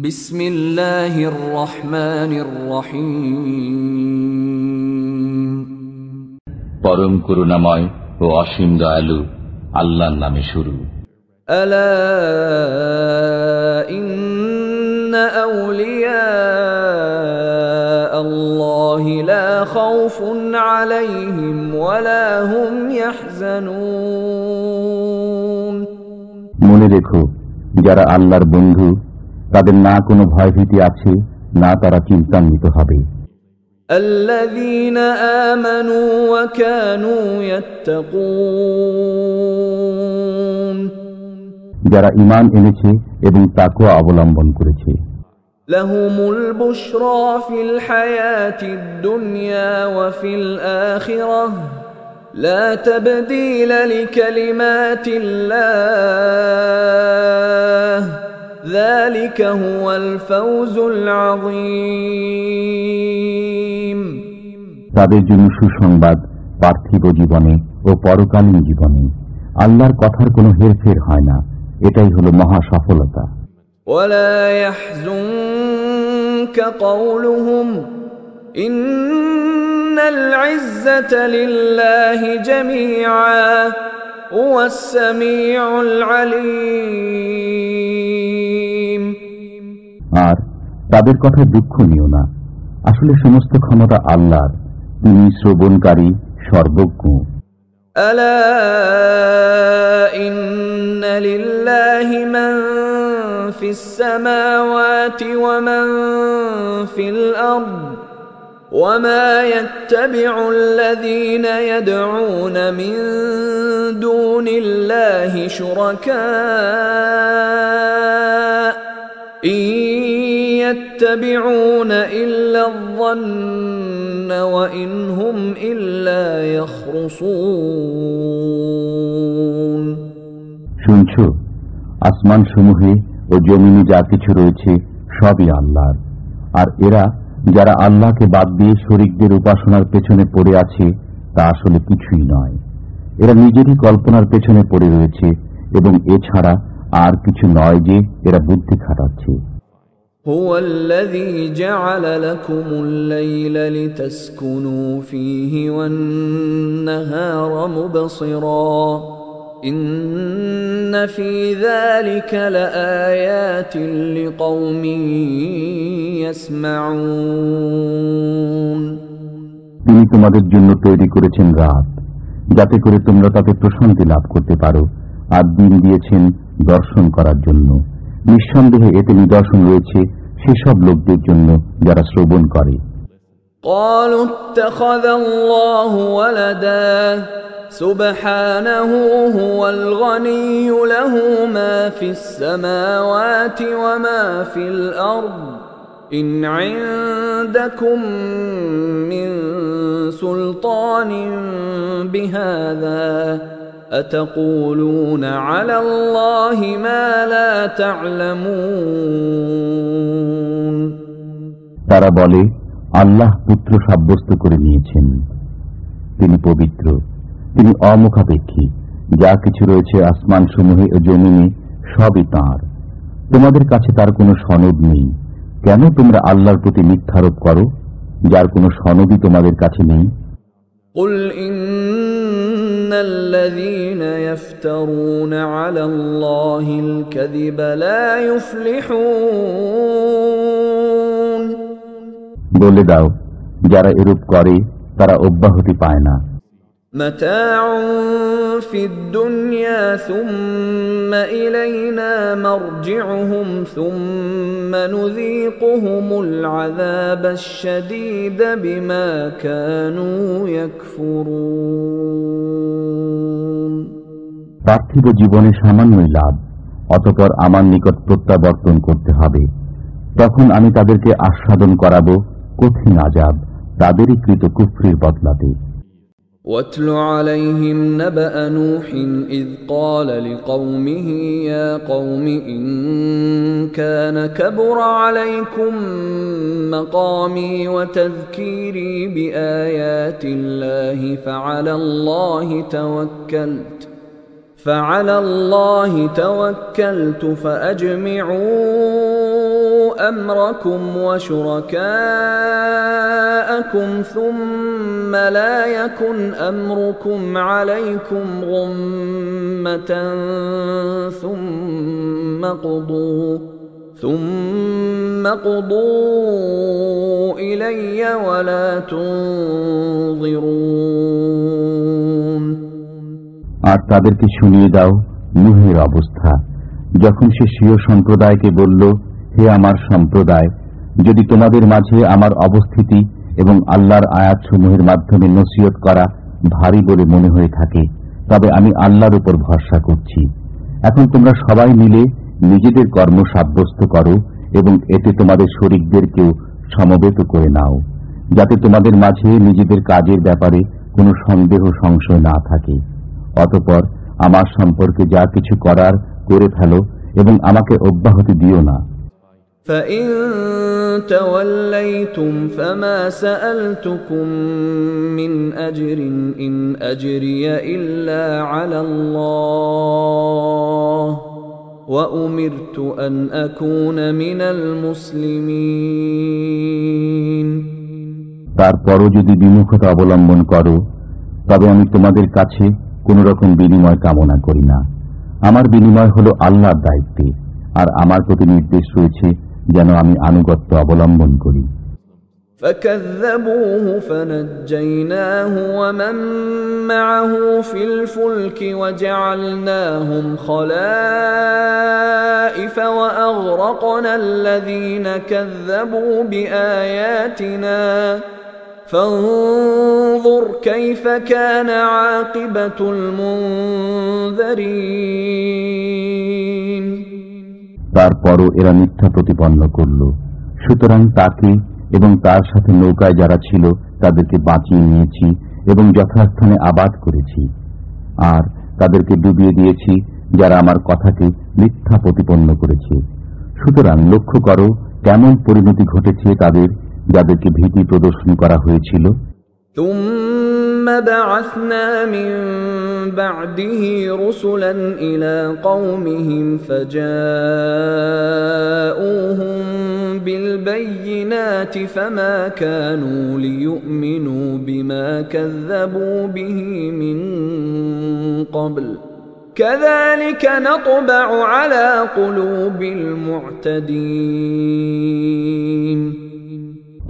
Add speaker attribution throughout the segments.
Speaker 1: বিসমিল্লাহির রহমানির রহিম।
Speaker 2: পরম করুণাময় ও অসীম দয়ালু আল্লাহর নামে শুরু।
Speaker 1: আলা ইন্না আউলিয়া আল্লাহি লা খাউফুন আলাইহিম ওয়া লা হুম ইয়াহজানুন।
Speaker 2: মনে রেখো, যারা আল্লাহর বন্ধু তাদের না কোনো ভয়ভীতি আছে, না তারা চিন্তান্বিত হবে।
Speaker 1: আল্লাযীনা আমানু ওয়া কানু ইয়াত্তাকুন,
Speaker 2: যারা ঈমান এনেছে এবং তাকওয়া অবলম্বন করেছে।
Speaker 1: লাহুমুল বুশরা ফিল হায়াতিদ দুনিয়া ওয়া ফিল আখিরাহ লা তাবদীলা লিকালিমাতিল্লাহ যালিকা হুয়াল ফাওজুল আযীম।
Speaker 2: তাদের জন্য সুসংবাদ পার্থিব জীবনে ও পরকালীন জীবনে। আল্লাহর কথার কোনো হেরফের হয় না, এটাই হলো মহা সফলতা।
Speaker 1: ওয়ালা ইয়াহজুনকা কাওলুহুম ইন্নাল ইজ্জাতা লিল্লাহি জামিআ হুয়াস সামিউল আলীম।
Speaker 2: আর তাদের কথা দুঃখ নিও না, আসলে সমস্ত ক্ষমতা আল্লাহর, তিনি শ্রবণকারী, সর্বজ্ঞ।
Speaker 1: আলা ইন্না লিল্লাহি মান ফিস সামাওয়াতি ওয়া মান ফিল আরদ ওয়া মা ইয়াত্তাবি'ু আল্লাযীনা ইয়াদ'উনা মিন দুনিল্লাহি শুরাকা ইন ইয়াত্তাবি'ুনা ইল্লা আয-যন্ন ওয়া ইন হুম ইল্লা ইয়াখরুসুন।
Speaker 2: শুনছো, আসমান সমূহে ও জমিনে যা কিছু রয়েছে সবই আল্লাহর, আর এরা যারা আল্লাহকে বাদ দিয়ে শরীকদের উপাসনার পেছনে পড়ে আছে তা আসলে কিছুই নয়। এরা নিজেরই কল্পনার পেছনে পড়ে রয়েছে এবং এছাড়া আর কিছু নয় যে এরা বুদ্ধি খাটাচ্ছে।
Speaker 1: هو الذي جعل لكم الليل لتسكنوا فيه والنهار مبصرا إن في ذلك لآيات لقوم يسمعون।
Speaker 2: তিনি তোমাদের জন্য তৈরি করেছেন রাত, যাতে করে তোমরা তাতে প্রশান্তি লাভ করতে পারো, আর দিন দিয়েছেন দর্শন করার জন্য। নিঃসন্দেহে এতে নিদর্শন রয়েছে সেসব লোকদের জন্য যারা শ্রবণ করে।
Speaker 1: قالوا اتخذ الله ولدا سبحانه هو الغني له ما في السماوات وما في الأرض إن عندكم من سلطان بهذا أتقولون على الله ما لا تعلمون।
Speaker 2: তারা বলে, আল্লাহ পুত্র সাব্যস্ত করে নিয়েছেন। তিনি পবিত্র, তিনি অমুখাপেক্ষী। যা কিছু রয়েছে আসমান সমূহে ও জমিনে সবই তাঁর। তোমাদের কাছে তার কোনো সনদ নেই। কেন তোমরা আল্লাহর প্রতি মিথ্যারোপ করো, যার কোনো সনদই তোমাদের কাছে নেই?
Speaker 1: قل إن الذين يفترون على الله الكذب لا يفلحون।
Speaker 2: বলে দাও, যারা এরূপ করে তারা অব্যাহতি পায় না।
Speaker 1: متاع في الدنيا ثم إلينا مرجعهم ثم نذيقهم العذاب الشديد بما كانوا يكفرون।
Speaker 2: পার্থিব জীবনে সামান্যই লাভ, অতঃপর আমার নিকট প্রত্যাবর্তন করতে হবে। তখন আমি তাদেরকে আস্বাদন করাবো কঠিন আযাব তাদেরই কৃত কুফরির বদলাতে।
Speaker 1: واتل عليهم نبأ نوح إذ قال لقومه يا قوم إن كان كبر عليكم مقامي وتذكيري بآيات الله فعلى الله توكلت فأجمعوا أمركم وشركاءكم ثم لا يكن أمركم عليكم غمة ثم قضوا إلي ولا تنظرون।
Speaker 2: আর তাদেরকে শুনিয়ে দাও নূহের অবস্থা, যখন সে স্বীয় সম্প্রদায়কে বলল, হে আমার সম্প্রদায়, যদি তোমাদের মাঝে আমার অবস্থিতি এবং আল্লাহর আয়াতসমূহের মাধ্যমে নসিহত করা ভারী বলে মনে হয়ে থাকে, তবে আমি আল্লাহর উপর ভরসা করছি। এখন তোমরা সবাই মিলে নিজেদের কর্ম সাব্যস্ত করো এবং এতে তোমাদের শরীকদেরকেও সমবেত করে নাও, যাতে তোমাদের মাঝে নিজেদের কাজের ব্যাপারে কোনো সন্দেহ সংশয় না থাকে। অতঃপর আমার সম্পর্কে যা কিছু করার করে ফেলো এবং আমাকে অব্যাহতি দিও না।
Speaker 1: فَإِن تَوَلَّيْتُمْ فَمَا سَأَلْتُكُم مِّنْ أَجْرٍ إِنْ أَجْرِيَ إِلَّا عَلَى اللَّهِ وَأُمِرْتُ أَنْ أَكُونَ مِنَ الْمُسْلِمِينَ।
Speaker 2: তারপরও যদি বিমুখতা অবলম্বন করো, তবে আমি তোমাদের কাছে কোন রকম বিনিময় কামনা করি না। আমার বিনিময় হলো আল্লাহর দায়িত্বে, আর আমার প্রতি নির্দেশ রয়েছে যেন আমি আনুগত্য অবলম্বন করি।
Speaker 1: فَكَذَّبُوهُ فَنَجَّيْنَاهُ وَمَن مَّعَهُ فِي الْفُلْكِ وَجَعَلْنَاهُمْ خَلَائِفَ وَأَغْرَقْنَا الَّذِينَ كَذَّبُوا بِآيَاتِنَا فَانظُرْ كَيْفَ كَانَ عَاقِبَةُ الْمُنذَرِينَ।
Speaker 2: তারপরও এরা মিথ্যা প্রতিপন্ন করল, সুতরাং তাকে এবং তার সাথে নৌকায় যারা ছিল তাদেরকে বাঁচিয়ে নিয়েছি এবং যথাস্থানে আবাদ করেছি, আর তাদেরকে ডুবিয়ে দিয়েছি যারা আমার কথাকে মিথ্যা প্রতিপন্ন করেছে। সুতরাং লক্ষ্য করো কেমন পরিণতি ঘটেছে তাদের, যাদেরকে ভীতি প্রদর্শন করা হয়েছিল।
Speaker 1: ثُمَّ بَعَثْنَا مِن بَعْدِهِ رُسُلًا إِلَى قَوْمِهِمْ فَجَاءُوهُم بِالْبَيِّنَاتِ فَمَا كَانُوا لِيُؤْمِنُوا بِمَا كَذَّبُوا بِهِ مِن قَبْلُ كَذَلِكَ نَطْبَعُ عَلَى قُلُوبِ الْمُعْتَدِينَ।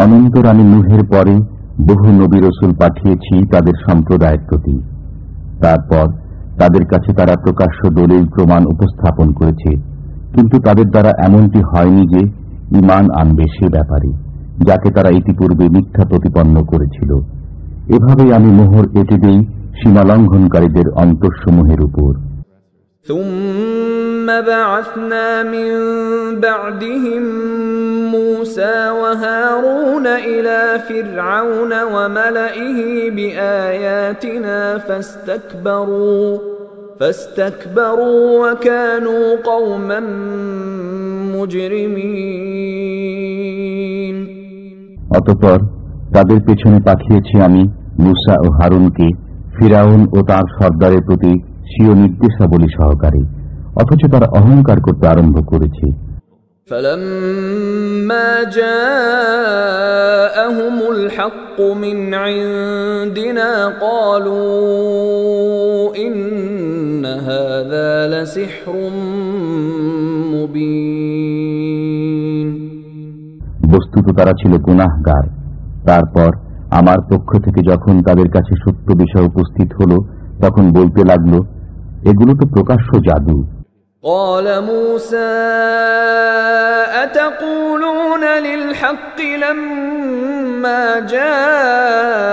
Speaker 2: অনন্তর আমি নূহের পরে বহু নবী রসুল পাঠিয়েছি তাদের সম্প্রদায়ের প্রতি। তারপর তাদের কাছে তারা প্রকাশ্য দলিল প্রমাণ উপস্থাপন করেছে, কিন্তু তাদের দ্বারা এমনটি হয়নি যে ঈমান আনবে সে ব্যাপারে, যাকে তারা ইতিপূর্বে মিথ্যা প্রতিপন্ন করেছিল। এভাবেই আমি মোহর এঁটে দেই সীমালঙ্ঘনকারীদের অন্তরসমূহের উপর।
Speaker 1: ثُمَّ بَعَثْنَا مِن بَعْدِهِم مُوسَى وَهَارُونَ إِلَى فِرْعَوْنَ وَمَلَئِهِ بِآيَاتِنَا فَاسْتَكْبَرُوا وَكَانُوا قَوْمًا مُجْرِمِينَ।
Speaker 2: অতঃপর তাদের পেছনে পাঠিয়েছি আমি মূসা ও হারুনকে ফিরআউন ও তার সর্দারের প্রতি স্বীয় নির্দেশাবলী সহকারে, অথচ তারা অহংকার করতে আরম্ভ করেছে।
Speaker 1: فَلَمَّا جَاءَهُمُ الْحَقُّ مِنْ عِندِنَا قَالُوا إِنَّ هَذَا لَسِحْرٌ مُبِينٌ।
Speaker 2: বস্তুত তারা ছিল গুনাহগার। তারপর আমার পক্ষ থেকে যখন তাদের কাছে সত্য বিষয় উপস্থিত হলো, তখন বলতে লাগলো, এগুলো তো প্রকাশ্য জাদু।
Speaker 1: قال موسى أتقولون للحق لما جاءكم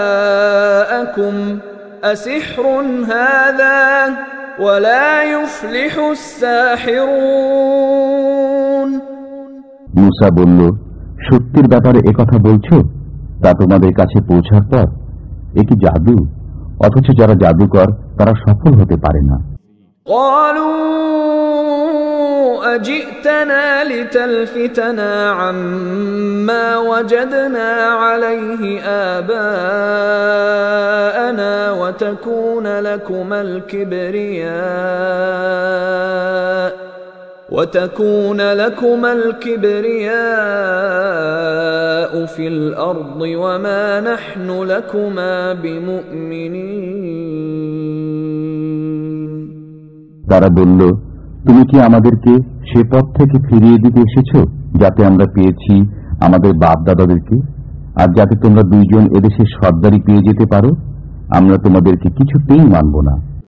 Speaker 1: أسحر هذا ولا يفلح الساحرون।
Speaker 2: মূসা বলল, সত্যের ব্যাপারে একথা বলছো, তা তোমাদের কাছে পৌঁছার পর এ কি জাদু? অথচ যারা জাদুকর তারা সফল হতে পারে না।
Speaker 1: قالوا أجئتنا لتلفتنا عما وجدنا عليه آباءنا وتكون لكما الكبرياء في الأرض وما نحن لكما بمؤمنين।
Speaker 2: তারা বলল, তুমি কি আমাদেরকে সে পথ থেকে ফিরিয়ে দিতে এসেছো যাতে আমরা পেয়েছি আমাদের বাপ দাদাদেরকে, আর যাতে তোমরা দুইজন এদেশে সর্দারি পেয়ে যেতে পারো? আমরা তোমাদেরকে কিছুতেই মানব না।